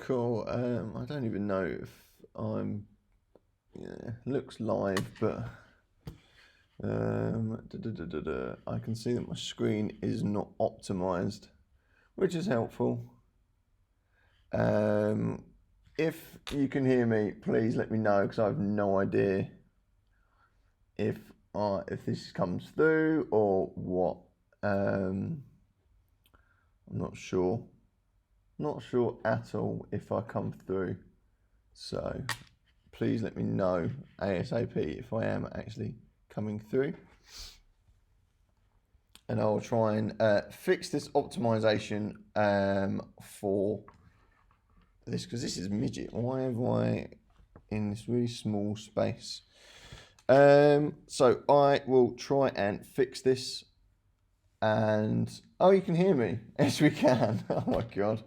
Cool. I don't even know if I'm. Yeah, looks live, but I can see that my screen is not optimized, which is helpful. If you can hear me, please let me know, because I have no idea if this comes through or what. I'm not sure. Not sure at all if I come through. So please let me know ASAP if I am actually coming through. And I'll try and fix this optimization for this, because this is midget. Why have I in this really small space? So I will try and fix this. And oh, you can hear me. Yes, we can. Oh my god.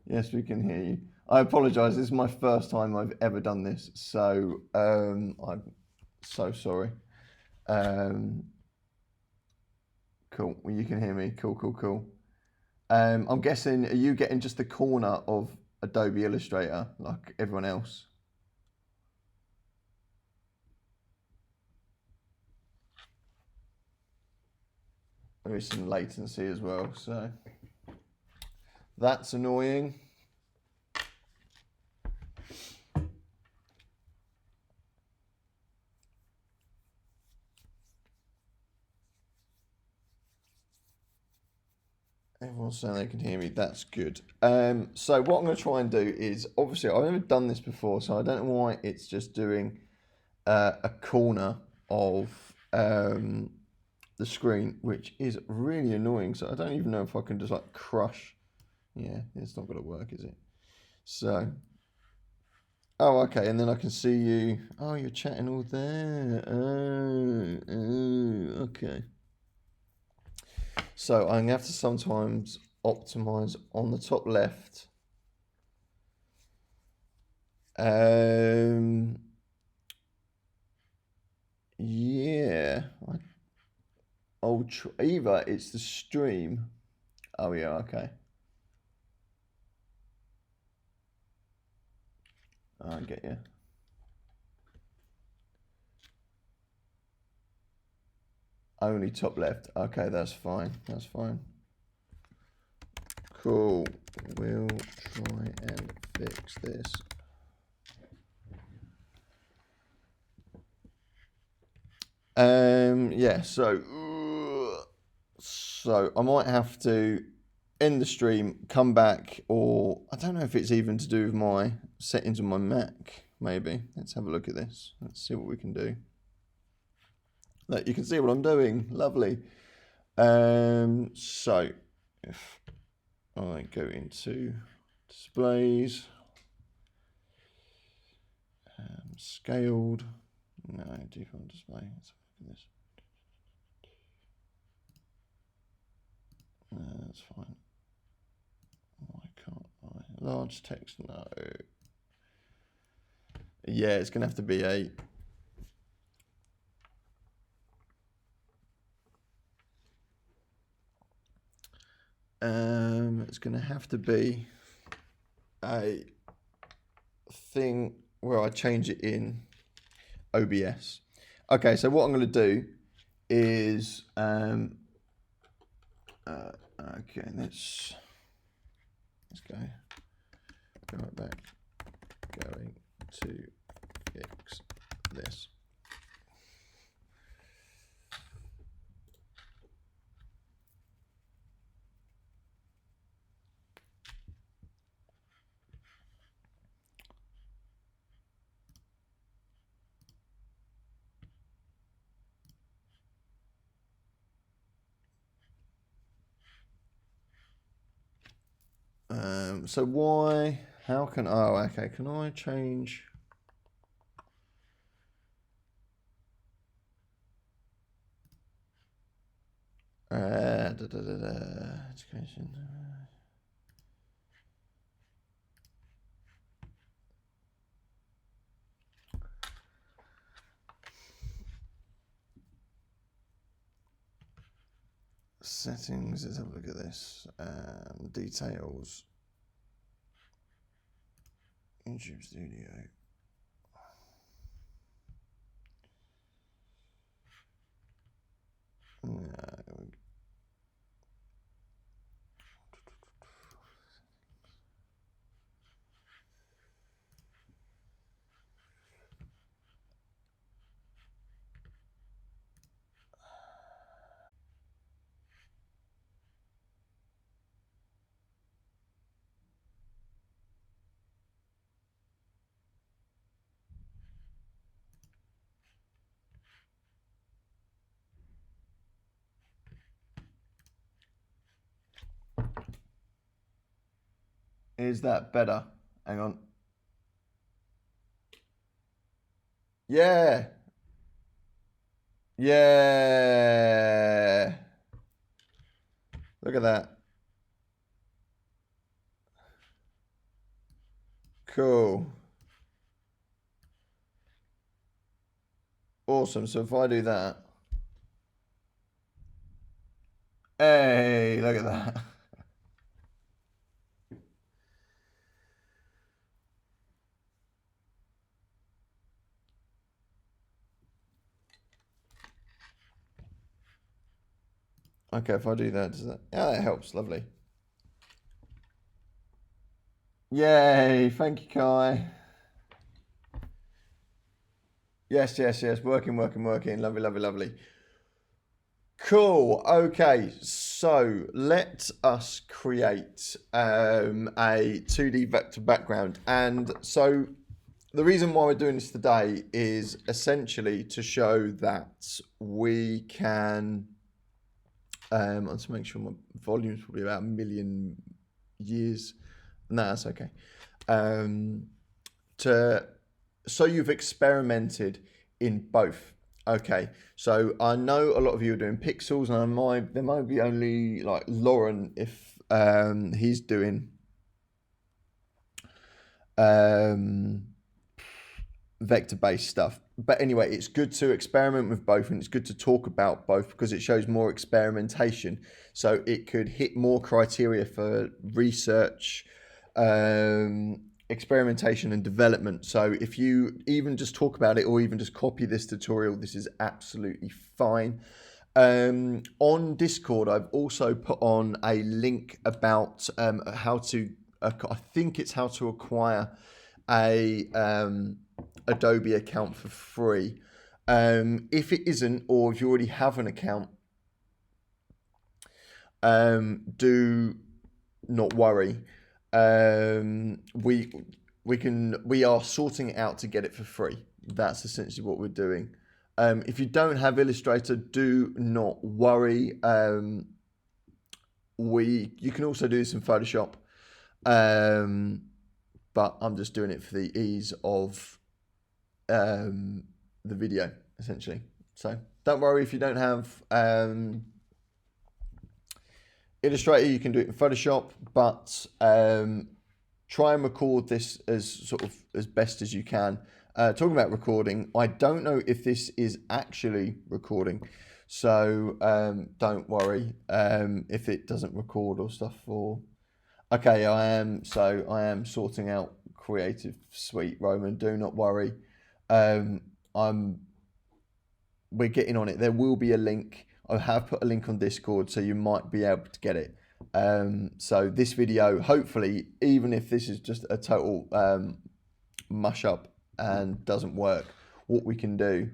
Yes, we can hear you. I apologize. This is my first time I've ever done this, so I'm so sorry. Cool. Well, you can hear me. Cool. I'm guessing, are you getting just the corner of Adobe Illustrator like everyone else? There is some latency as well, so that's annoying. Everyone's saying they can hear me. That's good. So what I'm going to try and do is, obviously I've never done this before, so I don't know why it's just doing a corner of the screen, which is really annoying. So I don't even know if I can just like crush. Yeah, it's not going to work, is it? So, oh, okay, and then I can see you. Oh, you're chatting all there. Oh, okay. So I'm gonna have to sometimes optimize on the top left. Yeah. Either it's the stream. Oh yeah, okay. I get you. Only top left. Okay, that's fine. That's fine. Cool. We'll try and fix this. Yeah, so I might have to end the stream, come back, or I don't know if it's even to do with my settings on my Mac, maybe. Let's have a look at this. Let's see what we can do. Look, you can see what I'm doing. Lovely. So if I go into displays, scaled, no, default display. Let's look at this. That's fine. Why can't I? Large text, no. Yeah, it's going to have to be a... it's going to have to be a thing where I change it in OBS. Okay, so what I'm going to do is... okay, let's go right back. Going to fix this. So why? How can? Oh, okay. Can I change? Education. Settings. Let's have a look at this. Details. YouTube Studio. Is that better? Hang on. Yeah. Yeah. Look at that. Cool. Awesome. So if I do that. Hey, look at that. Okay, if I do that, does that? Yeah, that helps. Lovely. Yay! Thank you, Kai. Yes, yes, yes. Working, working, working. Lovely, lovely, lovely. Cool. Okay, so let us create a 2D vector background. And so the reason why we're doing this today is essentially to show that we can. Let's make sure my volume is probably about 1,000,000 years. No, that's okay. So you've experimented in both. Okay, so I know a lot of you are doing pixels, and there might be only like Lauren if he's doing vector-based stuff. But anyway, it's good to experiment with both, and it's good to talk about both because it shows more experimentation. So it could hit more criteria for research, experimentation and development. So if you even just talk about it or even just copy this tutorial, this is absolutely fine. On Discord, I've also put on a link about how to, I think it's how to acquire a Adobe account for free. If it isn't, or if you already have an account, do not worry. We are sorting it out to get it for free. That's essentially what we're doing. If you don't have Illustrator, do not worry. You can also do this in Photoshop, but I'm just doing it for the ease of the video, essentially. So don't worry if you don't have Illustrator. You can do it in Photoshop, but try and record this as best as you can. Talking about recording, I don't know if this is actually recording, so don't worry if it doesn't record or stuff. Okay, I am sorting out Creative Suite, Roman. Do not worry. We're getting on it. There will be a link. I have put a link on Discord, so you might be able to get it. So this video, hopefully, even if this is just a total mush up and doesn't work, what we can do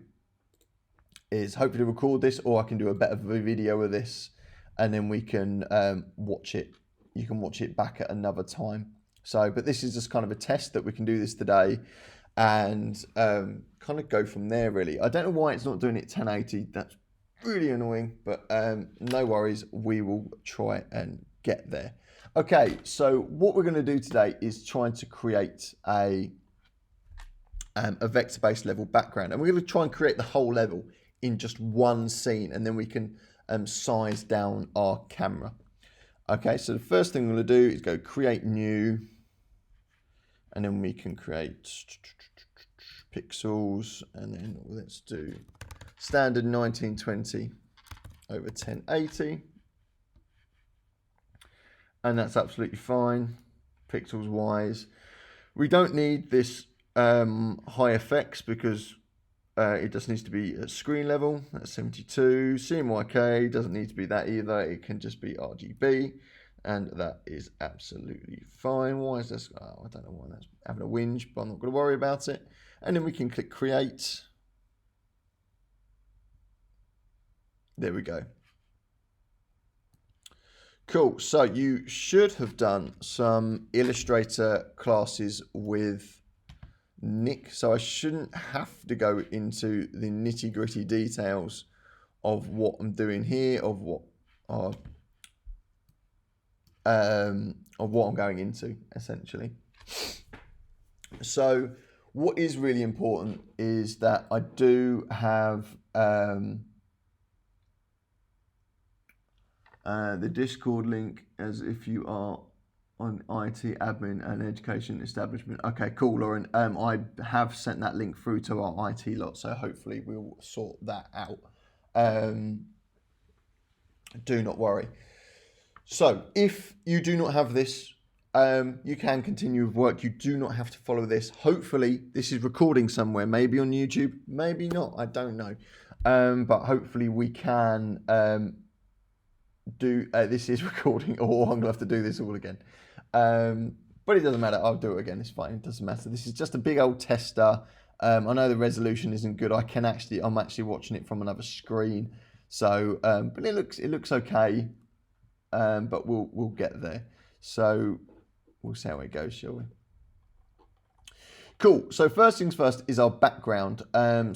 is hopefully record this, or I can do a better video of this, and then we can watch it. You can watch it back at another time. So, but this is just kind of a test that we can do this today, and kind of go from there, really. I don't know why it's not doing it 1080. That's really annoying, but no worries. We will try and get there. Okay, so what we're going to do today is trying to create a vector-based level background, and we're going to try and create the whole level in just one scene, and then we can size down our camera. Okay, so the first thing we're going to do is go create new, and then we can create pixels, and then let's do standard 1920 over 1080, and that's absolutely fine pixels wise. We don't need this high effects because it just needs to be at screen level. That's 72. CMYK doesn't need to be that either. It can just be RGB, and that is absolutely fine. Why is this? Oh, I don't know why that's having a whinge, but I'm not going to worry about it. And then we can click create. There we go. Cool. So you should have done some Illustrator classes with Nick. So I shouldn't have to go into the nitty gritty details of what I'm doing here, of what I'm going into, essentially. So what is really important is that I do have the Discord link as if you are on IT admin and education establishment. Okay, cool, Lauren. I have sent that link through to our IT lot, so hopefully we'll sort that out. Do not worry. So if you do not have this, you can continue with work. You do not have to follow this. Hopefully this is recording somewhere, maybe on YouTube, maybe not, I don't know. But hopefully we can do this is recording, or I'm gonna have to do this all again. But it doesn't matter, I'll do it again, it's fine, it doesn't matter. This is just a big old tester. I know the resolution isn't good. I'm actually watching it from another screen. So but it looks okay. But we'll get there. So we'll see how it goes, shall we? Cool. So first things first is our background.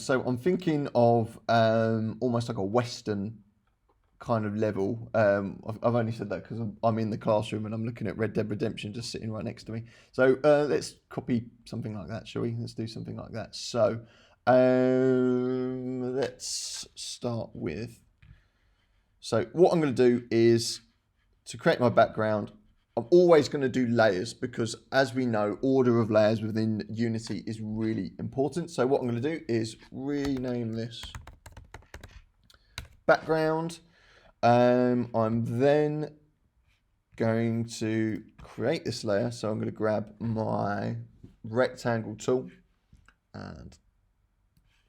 So I'm thinking of almost like a Western kind of level. I've only said that because I'm in the classroom and I'm looking at Red Dead Redemption just sitting right next to me. So let's copy something like that, shall we? Let's do something like that. So let's start with. So what I'm going to do is, to create my background, I'm always going to do layers because, as we know, order of layers within Unity is really important. So what I'm going to do is rename this background. I'm then going to create this layer. So I'm going to grab my rectangle tool and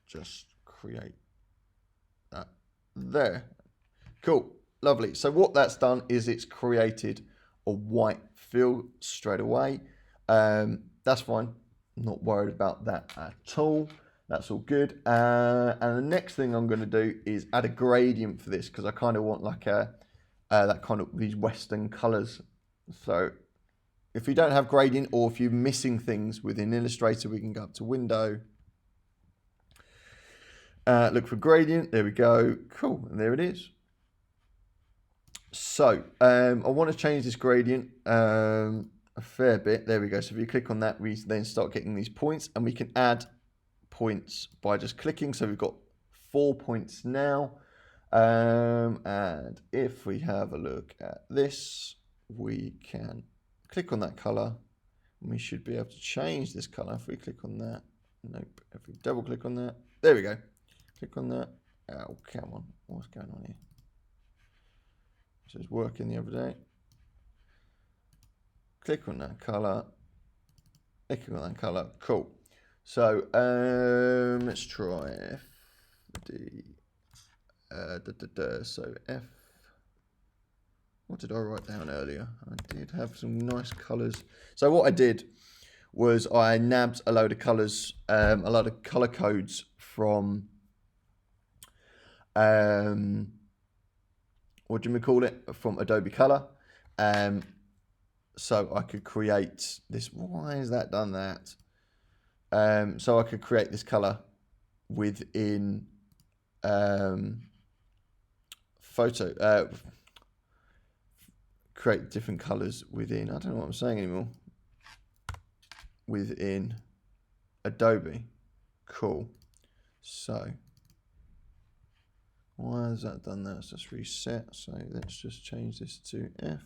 just create that there. Cool, lovely. So what that's done is it's created a white fill straight away. That's fine. I'm not worried about that at all. That's all good. And the next thing I'm going to do is add a gradient for this because I kind of want like that kind of these Western colors. So if you don't have gradient, or if you're missing things within Illustrator, we can go up to Window. Look for gradient. There we go. Cool. And there it is. So I want to change this gradient a fair bit. There we go. So if you click on that, we then start getting these points, and we can add points by just clicking. So we've got 4 points now. And if we have a look at this, we can click on that color, and we should be able to change this color. If we click on that, nope. If we double click on that, there we go. Click on that. Oh, come on. What's going on here? So it's working the other day. Click on that color. Click on that color. Cool. So let's try FD. So F. What did I write down earlier? I did have some nice colors. So what I did was I nabbed a load of colors, a load of color codes from what do you call it? From Adobe Color. So I could create this. Why has that done that? So I could create this color within create different colors within, I don't know what I'm saying anymore, within Adobe. Cool. So why has that done that? Let's just reset. So let's just change this to F.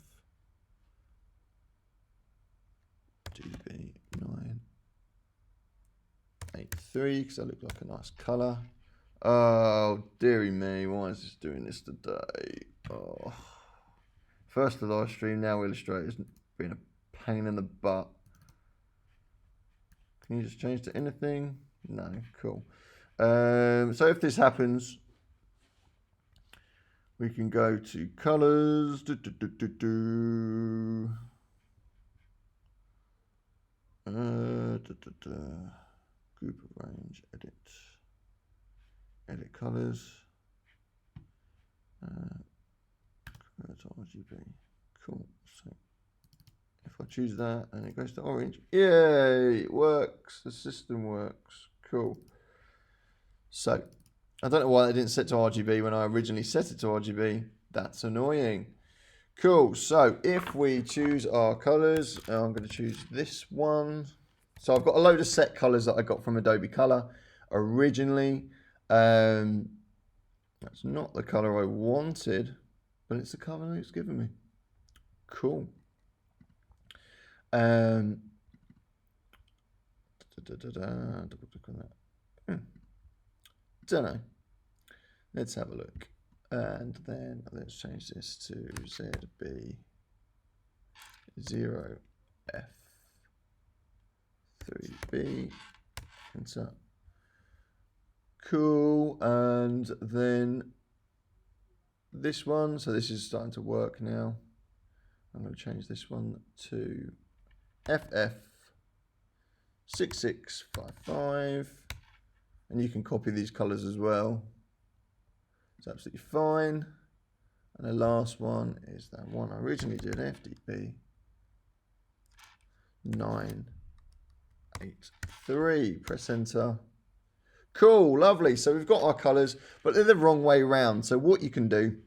DB983 because that looked like a nice color. Oh, dearie me, why is this doing this today? Oh. First the live stream, now Illustrator's been a pain in the butt. Can you just change to anything? No, cool. So if this happens, we can go to colors. Group of range, edit colors. RGB. Cool. So if I choose that and it goes to orange, yay, it works. The system works. Cool. So I don't know why I didn't set to RGB when I originally set it to RGB. That's annoying. Cool. So if we choose our colors, I'm going to choose this one. So I've got a load of set colors that I got from Adobe Color originally. That's not the color I wanted, but it's the color it's given me. Cool. Double click on that. Don't know. Let's have a look. And then let's change this to ZB 0F3B. Enter. Cool. And then this one. So this is starting to work now. I'm going to change this one to FF6655. And you can copy these colors as well. It's absolutely fine. And the last one is that one I originally did, FDB 983. Press enter. Cool, lovely. So we've got our colors, but they're the wrong way around. So what you can do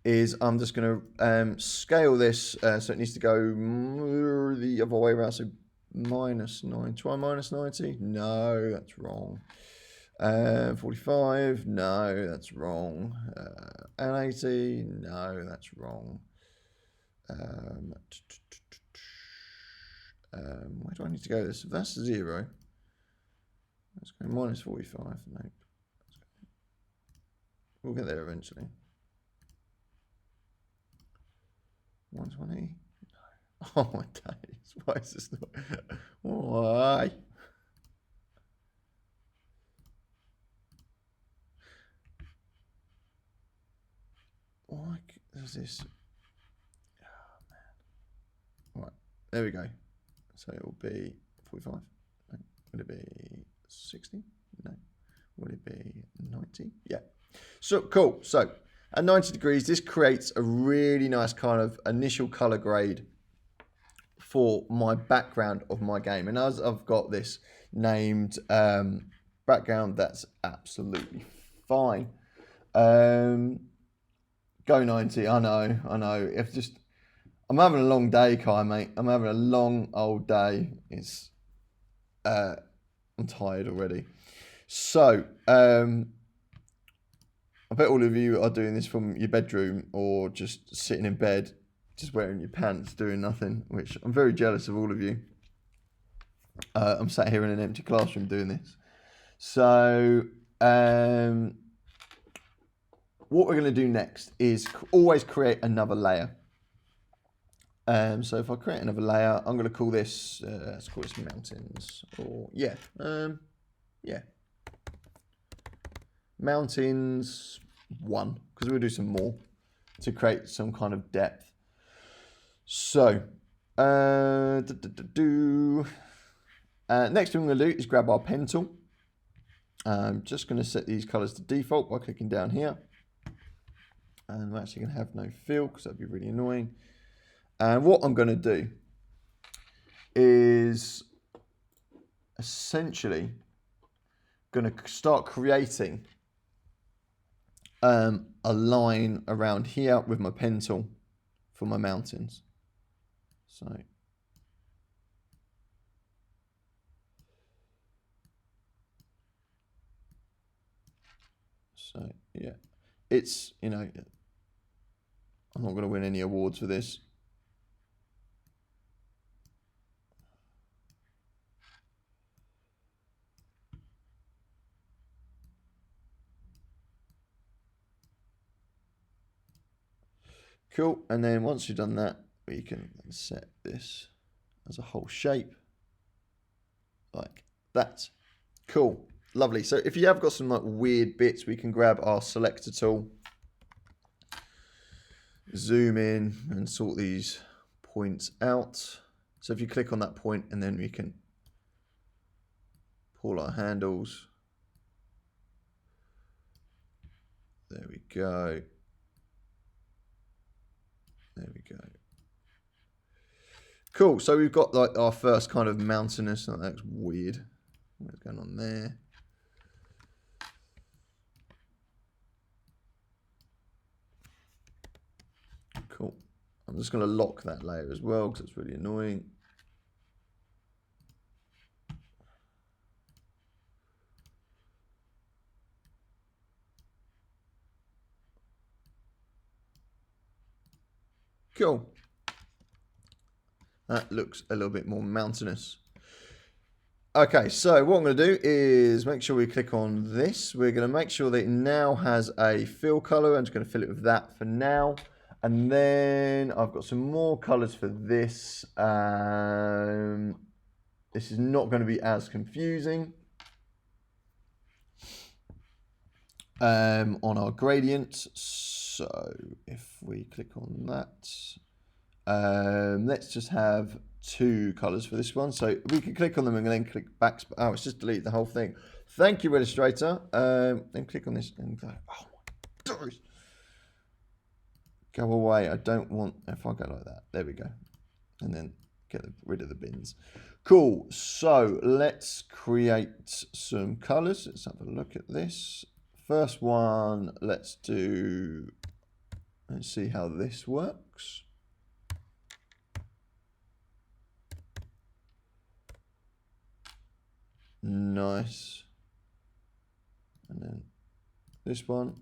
is I'm just going to scale this so it needs to go the other way around. So -9. Try -90. No, that's wrong. 45. No, that's wrong. And 80. No, that's wrong. Where do I need to go? This that's 0. Let's go -45. No, we'll get there eventually. 120. Oh my days! Why is this not? Why? Why does this? Oh man! Right, there we go. So it will be 45. No. Would it be 60? No. Would it be 90? Yeah. So cool. So at 90 degrees, this creates a really nice kind of initial color grade for my background of my game. And as I've got this named background, that's absolutely fine. Go 90. I know. If just I'm having a long day, Kai, mate. I'm having a long old day. It's I'm tired already. So I bet all of you are doing this from your bedroom or just sitting in bed, just wearing your pants, doing nothing, which I'm very jealous of all of you. I'm sat here in an empty classroom doing this. So what we're going to do next is always create another layer. So if I create another layer, I'm going to call this, let's call this mountains, or yeah, mountains 1, because we'll do some more to create some kind of depth. So, next thing I'm going to do is grab our pen tool. I'm just going to set these colors to default by clicking down here. And we're actually going to have no fill because that'd be really annoying. And what I'm going to do is essentially going to start creating a line around here with my pen tool for my mountains. So yeah, it's, you know, I'm not going to win any awards for this. Cool, and then once you've done that, we can set this as a whole shape. like that. Cool, lovely. So if you have got some like weird bits, we can grab our selector tool, zoom in and sort these points out. So if you click on that point, and then we can pull our handles. There we go. There we go. Cool. So we've got like our first kind of mountainous. Oh, that's weird. What's going on there? Cool. I'm just going to lock that layer as well because it's really annoying. Cool. That looks a little bit more mountainous. Okay, so what I'm going to do is make sure we click on this. We're going to make sure that it now has a fill color. I'm just going to fill it with that for now. And then I've got some more colors for this. This is not going to be as confusing on our gradient. So if we click on that, let's just have 2 colors for this one. So we can click on them and then click back. Oh, it's just delete the whole thing. Thank you, Illustrator. Then click on this and go, oh my gosh. Go away. I don't want, if I go like that, there we go. And then get rid of the bins. Cool. So let's create some colors. Let's have a look at this. First one, let's see how this works. Nice. And then this one.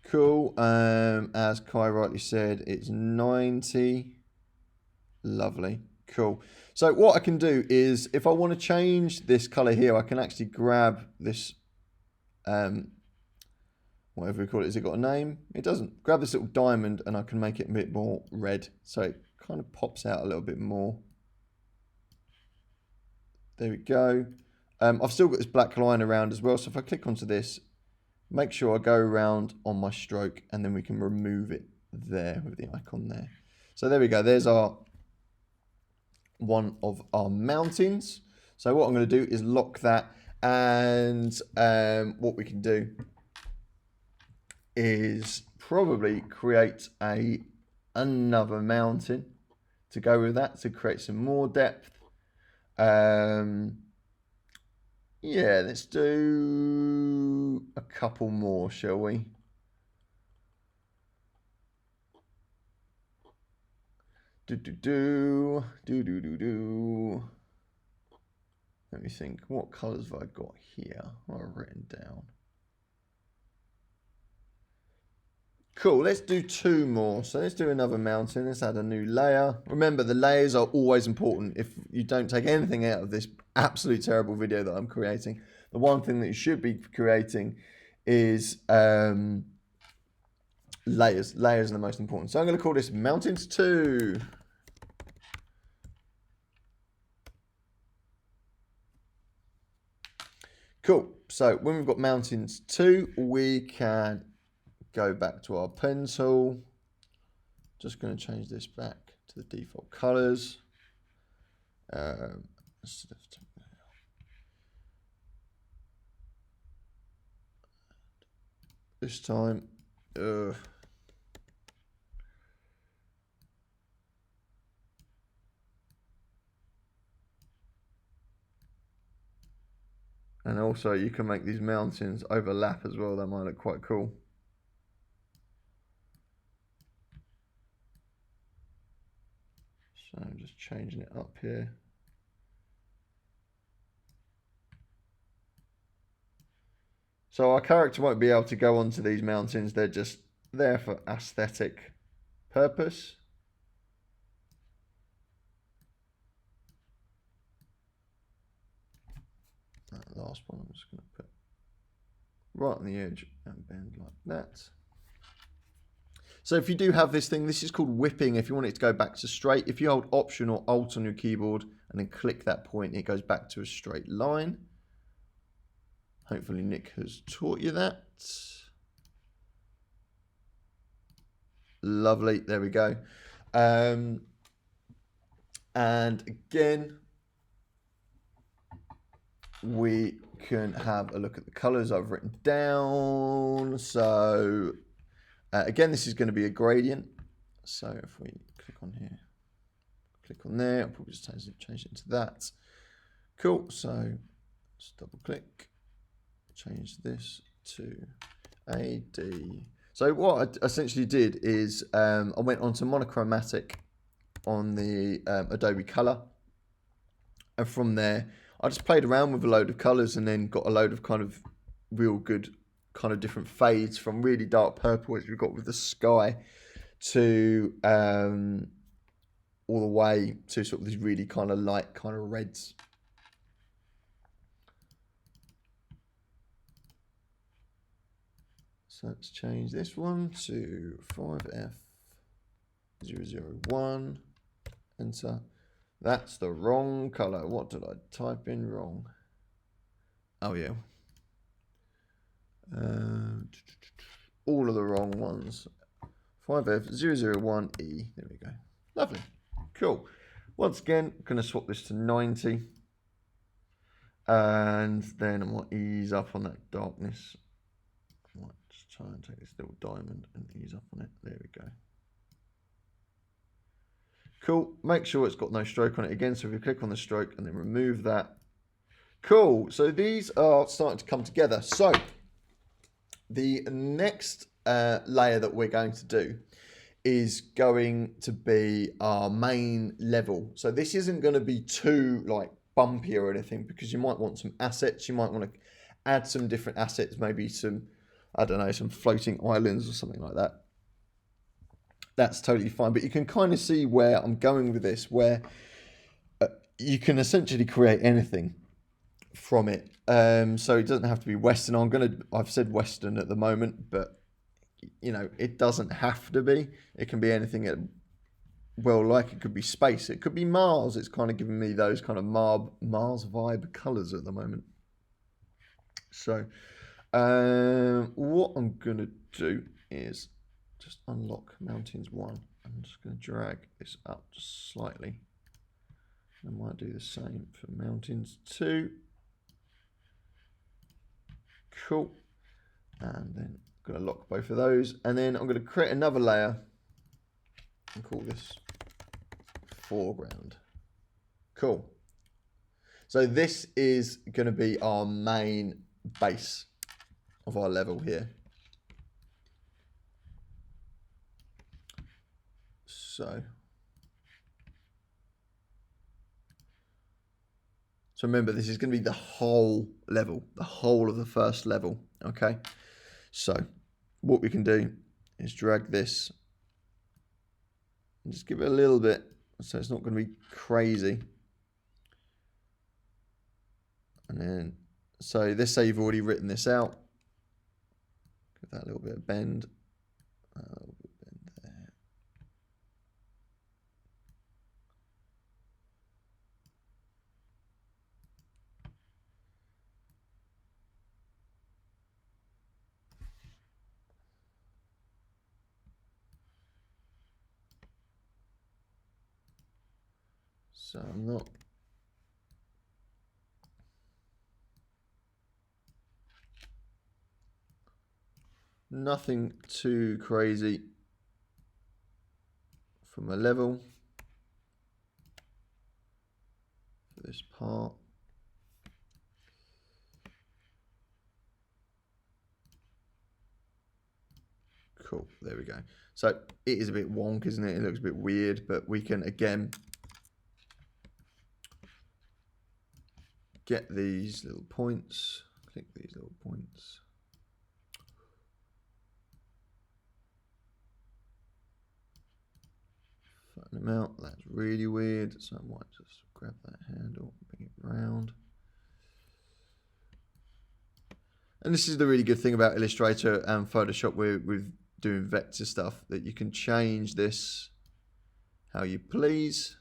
Cool. As Kai rightly said, it's 90. Lovely. Cool. So what I can do is, if I want to change this color here, I can actually grab this, whatever we call it. Has it got a name? It doesn't. Grab this little diamond and I can make it a bit more red. So it kind of pops out a little bit more. There we go. I've still got this black line around as well. So if I click onto this, make sure I go around on my stroke and then we can remove it there with the icon there. So there we go. There's one of our mountains. So what I'm going to do is lock that, and what we can do is probably create another mountain to go with that to create some more depth. Yeah, let's do a couple more, shall we? Do. Let me think. What colors have I got here? What have I written down? Cool, let's do 2 more. So let's do another mountain. Let's add a new layer. Remember, the layers are always important. If you don't take anything out of this absolute terrible video that I'm creating, the one thing that you should be creating is layers. Layers are the most important. So I'm going to call this Mountains 2. Cool. So when we've got Mountains 2, we can go back to our pen tool. Just going to change this back to the default colors. This time, and also you can make these mountains overlap as well. That might look quite cool. So I'm just changing it up here. So our character won't be able to go onto these mountains. They're just there for aesthetic purpose. That last one I'm just going to put right on the edge and bend like that. So if you do have this thing, this is called whipping. If you want it to go back to straight, if you hold Option or Alt on your keyboard and then click that point, it goes back to a straight line. Hopefully Nick has taught you that. Lovely, there we go. And again, we can have a look at the colors I've written down. So again, this is going to be a gradient. So if we click on here, click on there, I'll probably just change it into that. Cool, so let's double click, change this to AD. So what I essentially did is I went onto monochromatic on the Adobe Color, and from there I just played around with a load of colors and then got a load of kind of real good kind of different fades, from really dark purple, as we've got with the sky, to all the way to sort of these really kind of light kind of reds. So let's change this one to 5F001, enter. That's the wrong color. What did I type in wrong? Oh yeah. All of the wrong ones. 5F001E. There we go. Lovely. Cool. Once again, I'm going to swap this to 90. And then I might ease up on that darkness. I might just try and take this little diamond and ease up on it. There we go. Cool. Make sure it's got no stroke on it again. So if you click on the stroke and then remove that. Cool. So these are starting to come together. So the next layer that we're going to do is going to be our main level. So this isn't going to be too like bumpy or anything, because you might want some assets. You might want to add some different assets, maybe some, I don't know, some floating islands or something like that. That's totally fine, but you can kind of see where I'm going with this, where you can essentially create anything from it. So it doesn't have to be Western. I've said Western at the moment, but you know, it doesn't have to be. It can be anything. Well, like it could be space. It could be Mars. It's kind of giving me those kind of Mars vibe colors at the moment. So what I'm going to do is just unlock Mountains 1. I'm just going to drag this up just slightly. I might do the same for Mountains 2. Cool. And then I'm going to lock both of those. And then I'm going to create another layer and call this foreground. Cool. So this is going to be our main base of our level here. So remember, this is going to be the whole level, the whole of the first level. Okay. So what we can do is drag this and just give it a little bit, so it's not going to be crazy. And then, so let's say you've already written this out. Give that a little bit of bend. A little bit of bend there. So I'm not. Nothing too crazy from a level for this part. Cool, there we go. So it is a bit wonk, isn't it? It looks a bit weird, but we can again get these little points, click these little points. Flatten them out. That's really weird. So I might just grab that handle, bring it round. And this is the really good thing about Illustrator and Photoshop with doing vector stuff, that you can change this how you please.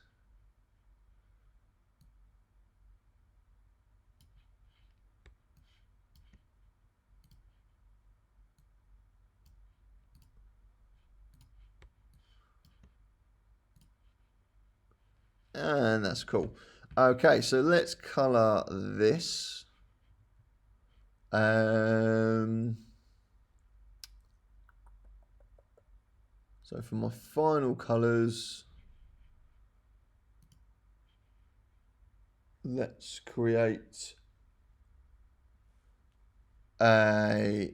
And that's cool. Okay, so let's color this. So for my final colors, let's create a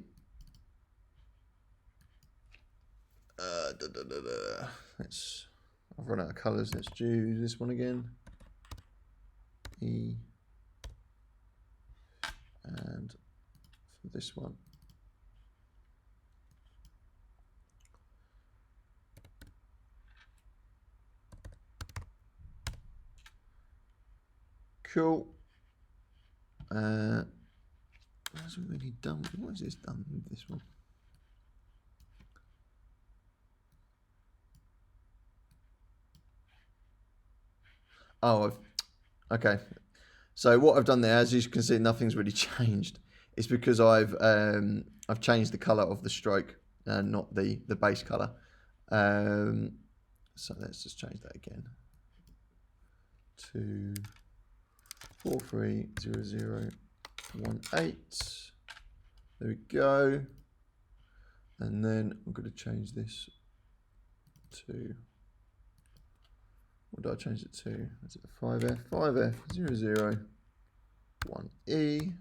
I've run out of colors. Let's choose this one again. E. And for this one, cool. Hasn't really done. What has this done with this one? Oh, okay. So what I've done there, as you can see, nothing's really changed. It's because I've changed the color of the stroke and not the base color. So let's just change that again to 430018. There we go. And then I'm going to change this to, what do I change it to? Is it 5F001E.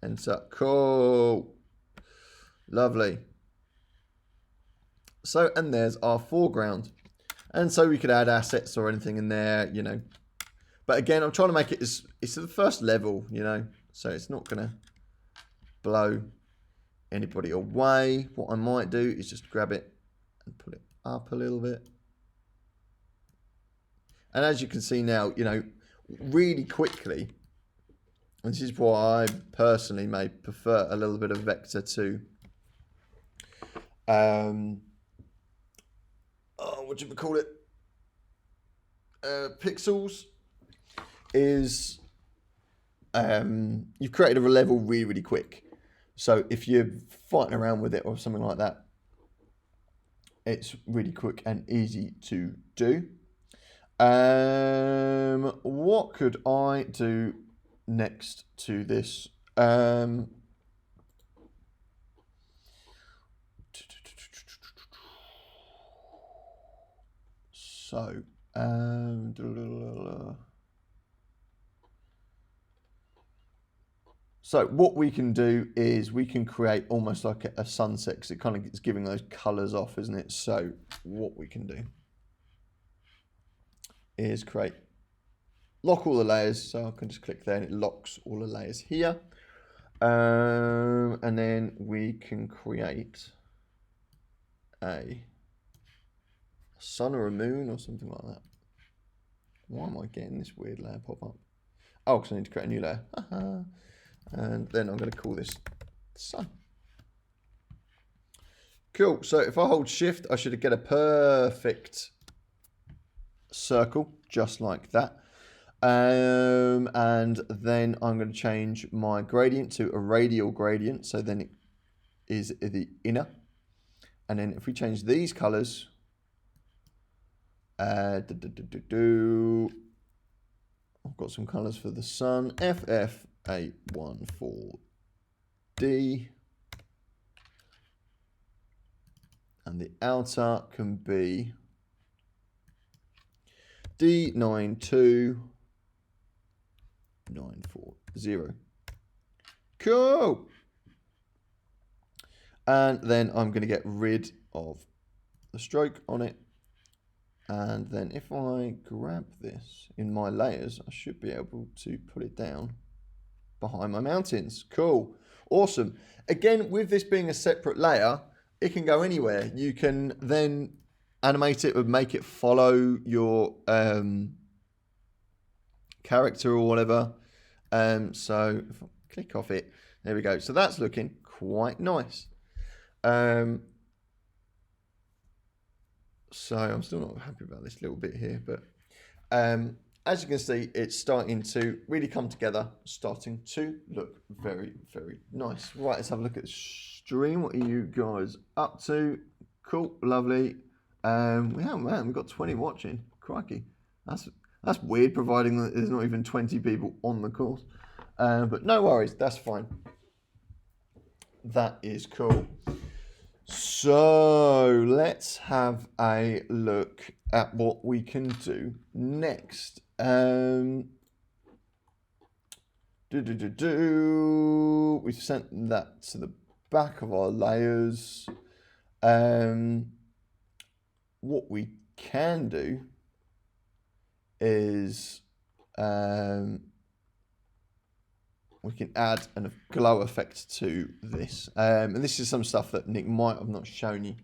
Enter. Cool. Lovely. So, and there's our foreground. And so we could add assets or anything in there, you know. But again, I'm trying to make it as, it's the first level, you know. So it's not going to blow anybody away. What I might do is just grab it and put it up a little bit. And as you can see now, you know, really quickly, and this is why I personally may prefer a little bit of vector to what do you call it? Pixels, is you've created a level really, really quick. So if you're fighting around with it or something like that, it's really quick and easy to do. What could I do next to this? So what we can do is we can create almost like a sunset, because it kind of is giving those colors off, isn't it? So what we can do is lock all the layers. So I can just click there and it locks all the layers here. And then we can create a sun or a moon or something like that. Why am I getting this weird layer pop up? Oh, because I need to create a new layer. And then I'm going to call this sun. Cool. So if I hold shift, I should get a perfect circle, just like that. And then I'm going to change my gradient to a radial gradient. So then it is the inner. And then if we change these colors, I've got some colors for the sun. FF814D. And the outer can be D92940. Cool. And then I'm going to get rid of the stroke on it. And then if I grab this in my layers, I should be able to put it down behind my mountains. Cool. Awesome. Again, with this being a separate layer, it can go anywhere. You can then animate it or make it follow your character or whatever. So if I click off it, There we go. So that's looking quite nice. So I'm still not happy about this little bit here, but as you can see, it's starting to really come together, starting to look very, very nice. Right, let's have a look at the stream. What are you guys up to? Cool, lovely. We've got 20 watching. Crikey, that's weird, providing that there's not even 20 people on the course. But no worries, that's fine. That is cool. So let's have a look at what we can do next. We've sent that to the back of our layers. What we can do is we can add a glow effect to this. And this is some stuff that Nick might have not shown you.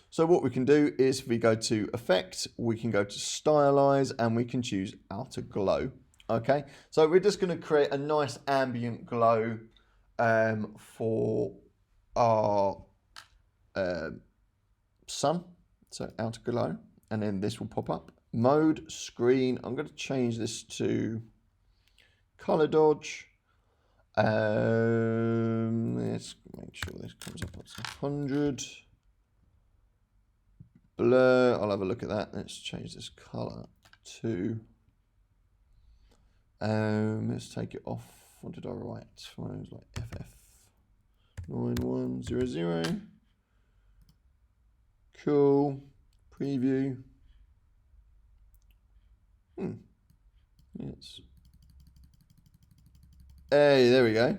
So what we can do is if we go to Effect, we can go to Stylize, and we can choose Outer Glow. Okay, so we're just going to create a nice ambient glow for our sun. So Outer Glow, and then this will pop up. Mode, Screen, I'm going to change this to Color Dodge. Let's make sure this comes up at 100. Blur, I'll have a look at that. Let's change this color to, let's take it off. What did I write? It was like FF9100. Cool. Preview. Yes. Hey, there we go.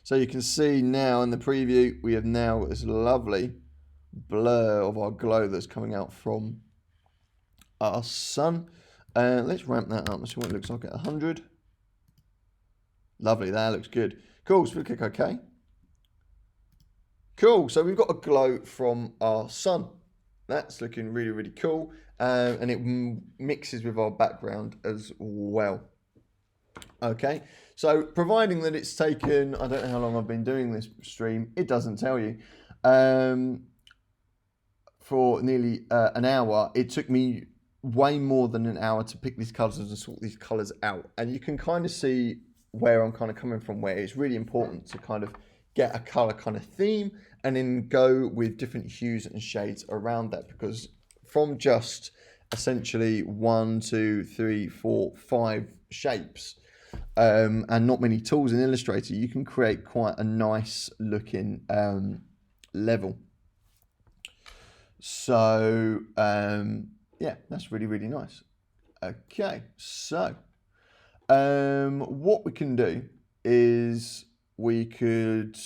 So you can see now in the preview, we have now got this lovely blur of our glow that's coming out from our sun. Let's ramp that up and see what it looks like at 100. Lovely, that looks good. Cool, so we click OK. Cool, so we've got a glow from our sun. That's looking really, really cool. And it mixes with our background as well. Okay, so providing that it's taken, I don't know how long I've been doing this stream, it doesn't tell you, for nearly an hour. It took me way more than an hour to pick these colours and sort these colours out. And you can kind of see where I'm kind of coming from, where it's really important to kind of get a colour kind of theme and then go with different hues and shades around that, because from just essentially 1, 2, 3, 4, 5 shapes, and not many tools in Illustrator, you can create quite a nice looking level. So yeah, that's really, really nice. Okay, so what we can do is we could,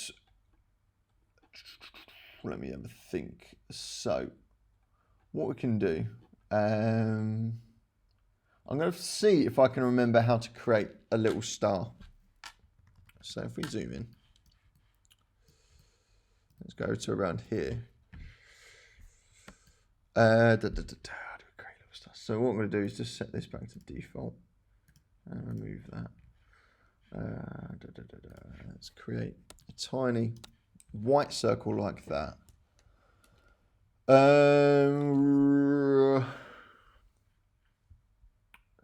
let me have a think. So what we can do, I'm going to see if I can remember how to create a little star. So if we zoom in, let's go to around here. So what I'm going to do is just set this back to default and remove that. Let's create a tiny white circle like that.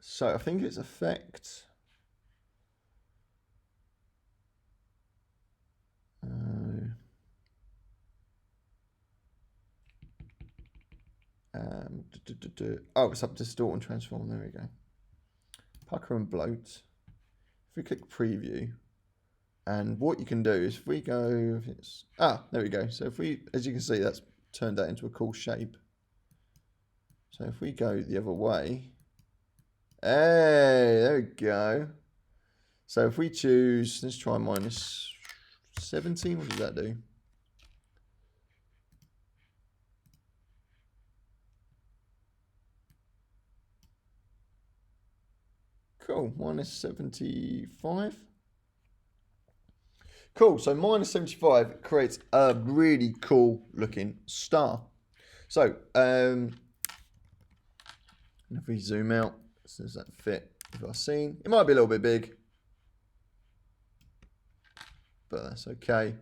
So I think it's Effect. Oh, it's up to Distort and Transform. There we go. Pucker and Bloat. If we click Preview, and what you can do is if we go, if it's, there we go. So if we, as you can see, that's turned that into a cool shape. So if we go the other way, hey, there we go. So if we choose, let's try -17. What does that do? Cool, -75. Cool, so -75 creates a really cool looking star. So, if we zoom out, does that fit? with our scene. It might be a little bit big, but that's okay.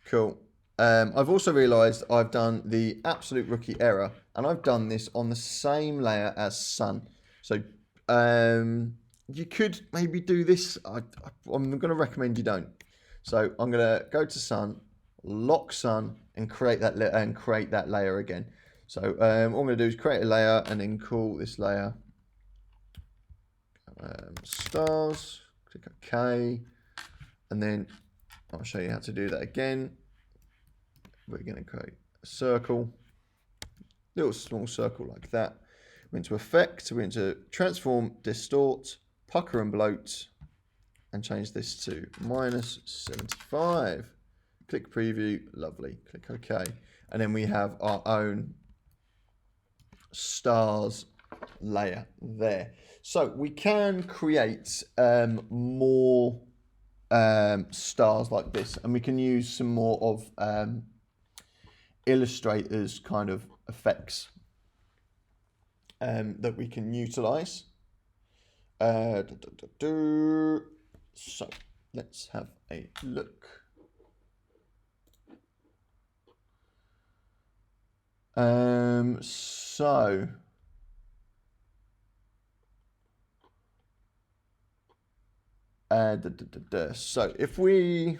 Cool. I've also realized I've done the absolute rookie error, and I've done this on the same layer as sun. So you could maybe do this. I'm going to recommend you don't. So I'm going to go to sun, lock sun, and create that layer again. So what I'm going to do is create a layer and then call this layer stars. Click OK, and then I'll show you how to do that again. We're going to create a circle, little small circle like that. We're into effect, we're into transform, distort, pucker and bloat, and change this to -75. Click preview, lovely, click OK. And then we have our own stars layer there. So we can create more stars like this, and we can use some more of Illustrator's kind of effects that we can utilize. So let's have a look. So if we, I'm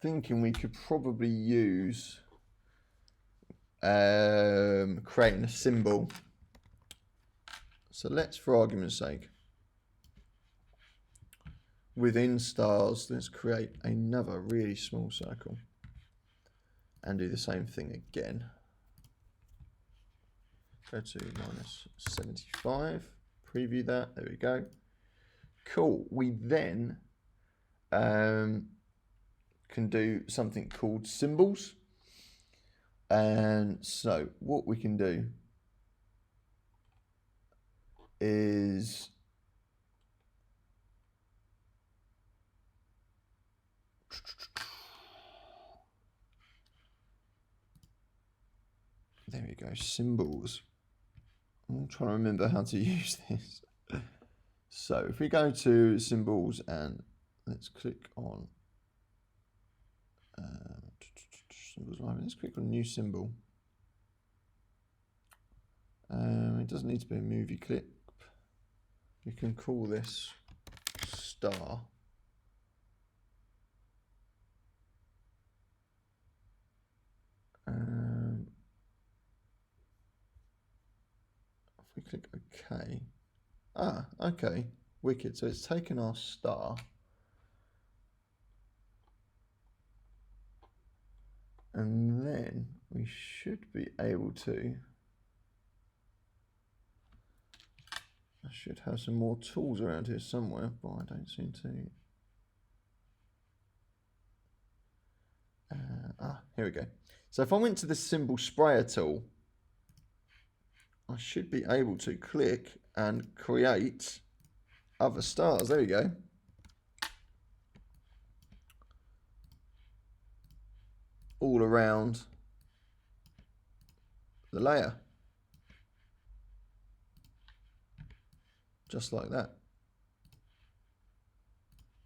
thinking we could probably use creating a symbol. So let's, for argument's sake, within stars, let's create another really small circle and do the same thing again. Go to -75, preview that, there we go. Cool, we then can do something called symbols. And so what we can do is there we go, symbols. I'm trying to remember how to use this. So if we go to symbols and let's click on symbols, let's click on new symbol. It doesn't need to be a movie clip. We can call this star. If we click OK. Ah, okay, wicked. So it's taken our star and then we should be able to, I should have some more tools around here somewhere, but I don't seem to. Here we go. So if I went to the symbol sprayer tool, I should be able to click and create other stars. There we go. All around the layer. Just like that.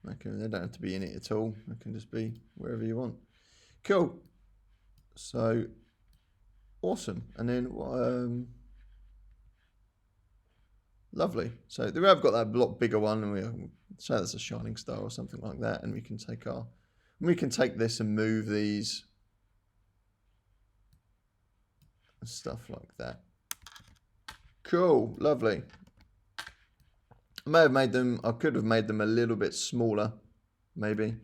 Okay, they don't have to be in it at all. They can just be wherever you want. Cool. So awesome. And then lovely. So there I've got that lot bigger one, and we say that's a shining star or something like that, and we can take this and move these and stuff like that. Cool, lovely. I may have made them, I could have made them a little bit smaller, maybe.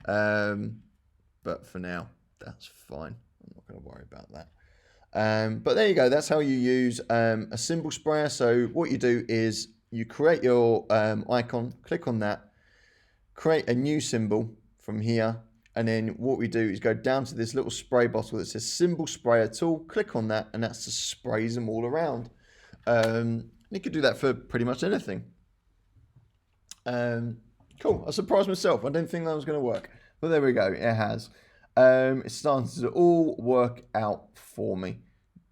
But for now, that's fine. I'm not going to worry about that. But there you go. That's how you use a symbol sprayer. So what you do is you create your icon, click on that, create a new symbol from here. And then what we do is go down to this little spray bottle that says symbol sprayer tool, click on that, and that's just sprays them all around. You could do that for pretty much anything. Cool. I surprised myself. I didn't think that was going to work. But there we go. It has. It's starting to all work out for me.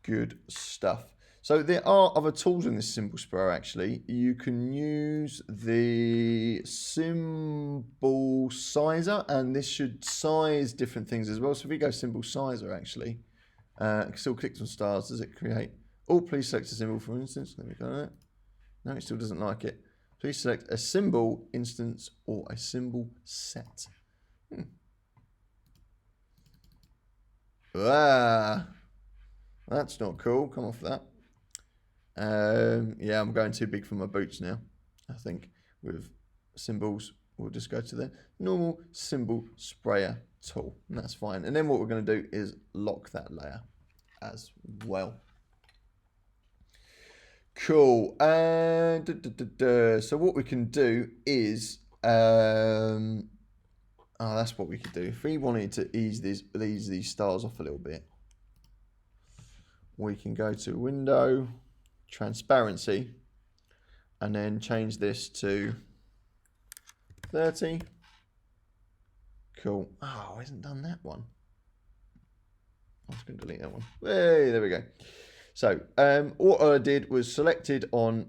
Good stuff. So there are other tools in this symbol sprayer actually. You can use the symbol sizer, and this should size different things as well. So if we go symbol sizer actually, still click on stars, does it create? Oh, please select a symbol for instance. Let me go there. No, it still doesn't like it. Please select a symbol instance or a symbol set. Ah, that's not cool. Come off that. Yeah, I'm going too big for my boots now. I think with symbols, we'll just go to the normal symbol sprayer tool, and that's fine. And then what we're going to do is lock that layer as well. Cool. So what we can do is, that's what we could do. If we wanted to ease these stars off a little bit, we can go to Window, Transparency, and then change this to 30. Cool. Oh, I hasn't done that one. I was going to delete that one. Hey, there we go. So what I did was selected on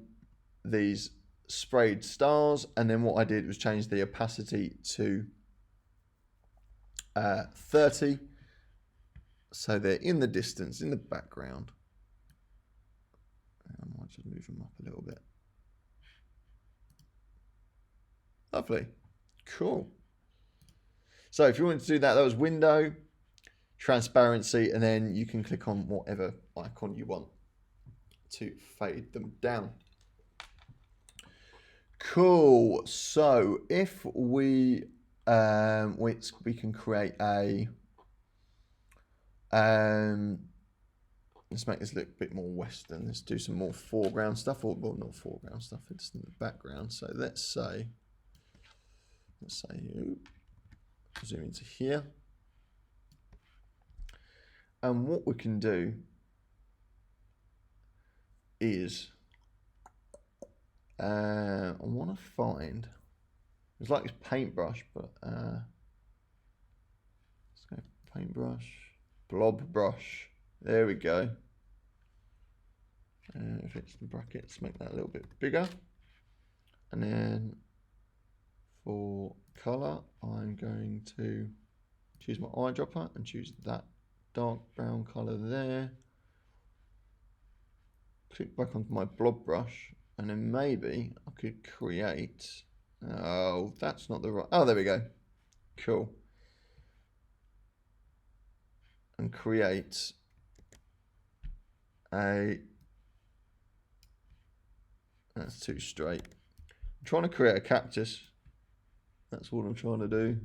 these sprayed stars, and then what I did was change the opacity to 30. So they're in the distance, in the background. I might just move them up a little bit. Lovely. Cool. So if you wanted to do that, that was Window, Transparency, and then you can click on whatever icon you want to fade them down. Cool. So if we can create a let's make this look a bit more Western. Let's do some more foreground stuff, or well, not foreground stuff. It's in the background. So let's say zoom into here, and what we can do is I want to find, it's like it's paintbrush, but let's go paintbrush, blob brush. There we go. If it's the brackets, make that a little bit bigger. And then for color, I'm going to choose my eyedropper and choose that dark brown color there. Click back onto my blob brush, and then maybe I could create, oh, that's not the right, oh, there we go. Cool. And create that's too straight. I'm trying to create a cactus. That's what I'm trying to do.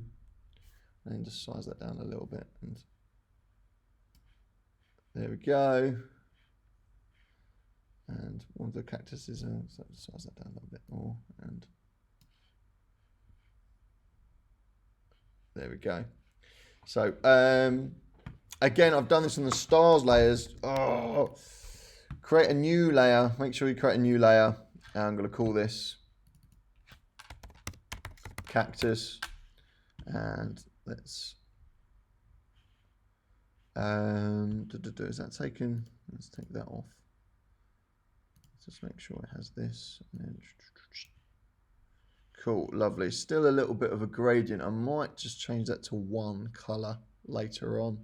And just size that down a little bit. And there we go. And one of the cactuses, so size that down a little bit more. And there we go. So again, I've done this on the stars layers. Oh, create a new layer. Make sure you create a new layer. And I'm going to call this cactus. And let's is that taken? Let's take that off. Let's just make sure it has this. And then cool, lovely. Still a little bit of a gradient. I might just change that to one color later on.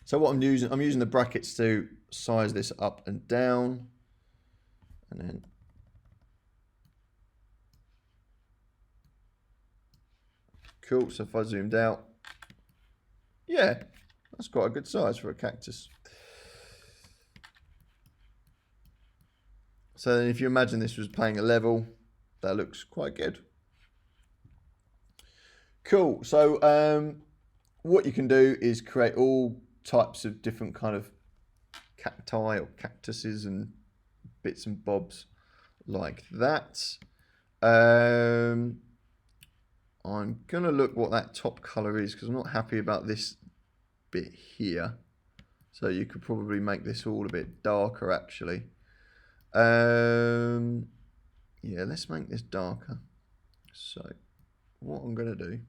So what I'm using the brackets to size this up and down, and then cool. So if I zoomed out, yeah, that's quite a good size for a cactus. So then if you imagine this was playing a level, that looks quite good. Cool. So what you can do is create all types of different kind of cacti or cactuses and bits and bobs like that. I'm gonna look what that top color is because I'm not happy about this bit here. So you could probably make this all a bit darker actually. Yeah, let's make this darker. So what I'm gonna do,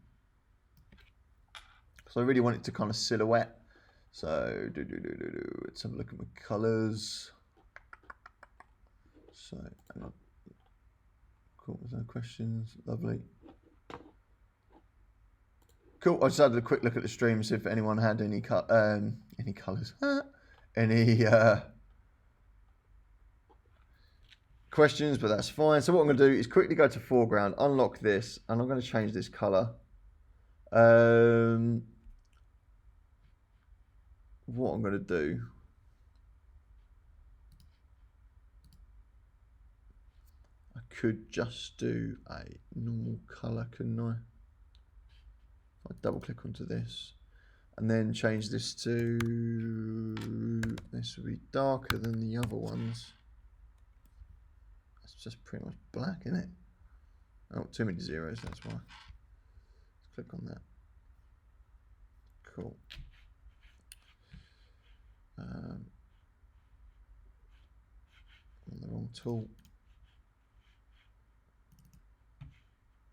because I really want it to kind of silhouette So let's have a look at my colours. So hang on. Cool, there's no questions. Lovely. Cool. I just had a quick look at the stream, see if anyone had any colours, any questions, but that's fine. So what I'm going to do is quickly go to foreground, unlock this, and I'm going to change this colour. What I'm going to do, I could just do a normal colour, couldn't I? I double click onto this and then change this to, this will be darker than the other ones. It's just pretty much black, isn't it? Oh, too many zeros, that's why. Let's click on that. Cool. On the wrong tool.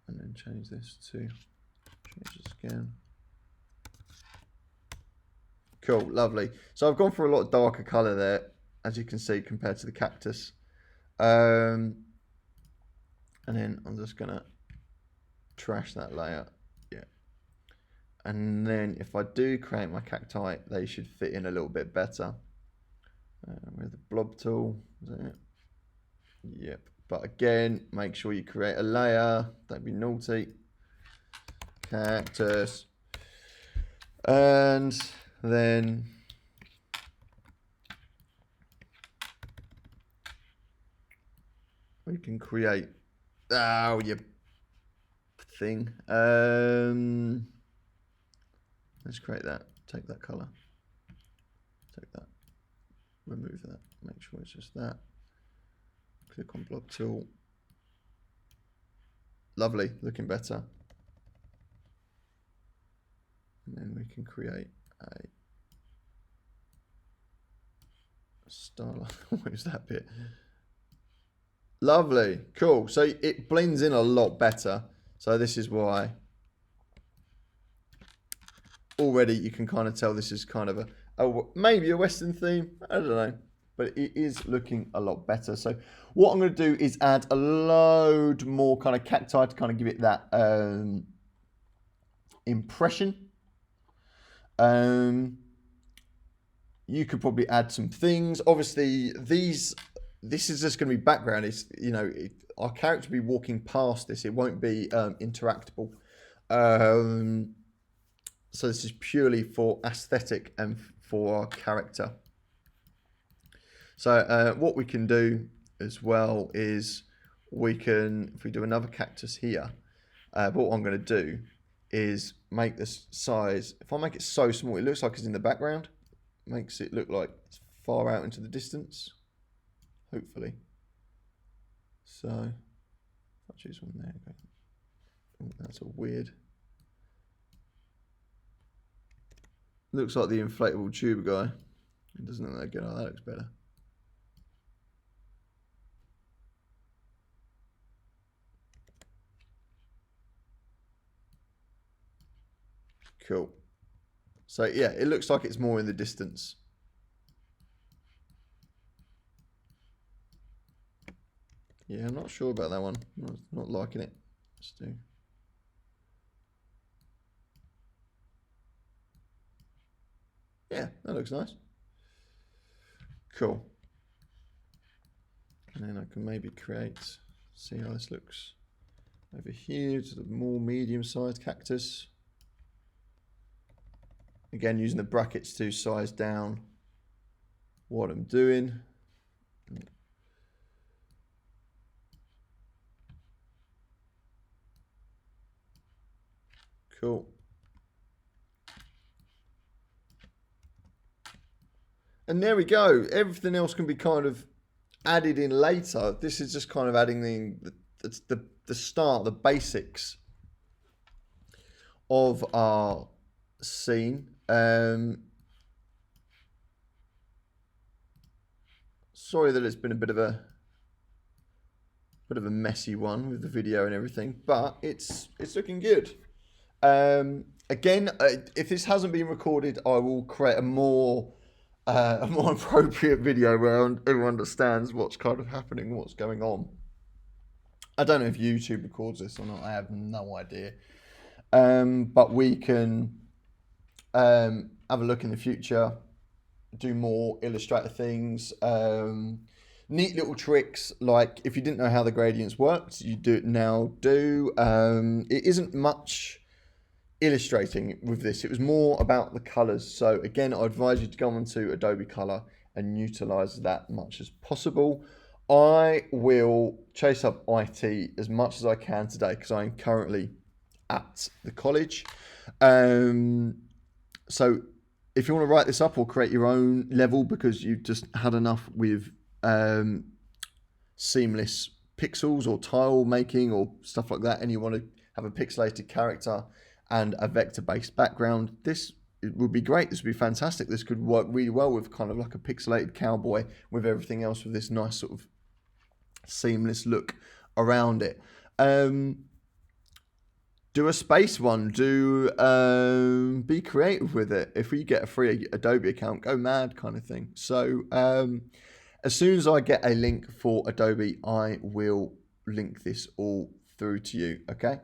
And then change this to, change this again. Cool, lovely. So I've gone for a lot darker colour there, as you can see, compared to the cactus. And then I'm just gonna trash that layer, yeah. And then if I do create my cacti, they should fit in a little bit better. With the blob tool, is that it? Yep. But again, make sure you create a layer. Don't be naughty. Cactus. And then we can create, oh, you thing. Let's create that. Take that color. Take that. Remove that. Make sure it's just that. Click on blob tool. Lovely, looking better. And then we can create a starlight. Where's that bit? Lovely, cool. So it blends in a lot better. So this is why already you can kind of tell this is kind of a maybe a Western theme. I don't know, but it is looking a lot better. So what I'm going to do is add a load more kind of cacti to kind of give it that impression. You could probably add some things. Obviously, this is just going to be background. It's, you know, our character will be walking past this. It won't be interactable. So this is purely for aesthetic and for our character. So what we can do as well is we can, if we do another cactus here, what I'm going to do is make this size, if I make it so small, it looks like it's in the background. Makes it look like it's far out into the distance, hopefully. So, I'll choose one there. Okay. Oh, that's a weird. Looks like the inflatable tube guy. It doesn't look that good. Oh, that looks better. Cool. So yeah, it looks like it's more in the distance. Yeah, I'm not sure about that one. Not liking it. Let's do. Yeah, that looks nice. Cool. And then I can maybe create, see how this looks over here to the more medium-sized cactus. Again, using the brackets to size down what I'm doing. Cool. And there we go. Everything else can be kind of added in later. This is just kind of adding the start, the basics of our scene. Sorry that it's been a bit of a messy one with the video and everything, but it's looking good. Again, if this hasn't been recorded, I will create a more appropriate video where everyone understands what's kind of happening, what's going on. I don't know if YouTube records this or not. I have no idea. But we can have a look in the future, do more Illustrator things, neat little tricks. Like if you didn't know how the gradients worked, you now do. It isn't much illustrating with this. It was more about the colors. So again, I advise you to go onto Adobe Color and utilize that much as possible. I will chase up IT as much as I can today because I'm currently at the college. So if you want to write this up or create your own level because you've just had enough with seamless pixels or tile making or stuff like that, and you want to have a pixelated character and a vector-based background, this would be great. This would be fantastic. This could work really well with kind of like a pixelated cowboy with everything else with this nice sort of seamless look around it. Do a space one. Do be creative with it. If we get a free Adobe account, go mad kind of thing. So as soon as I get a link for Adobe, I will link this all through to you. Okay.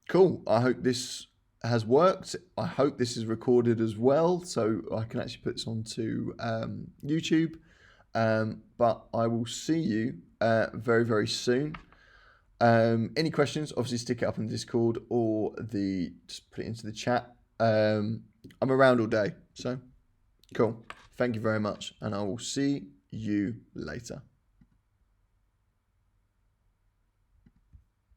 Cool. I hope this has worked. I hope this is recorded as well, so I can actually put this onto YouTube. But I will see you very, very soon. Any questions, obviously stick it up in Discord or just put it into the chat. I'm around all day, so cool. Thank you very much, and I will see you later.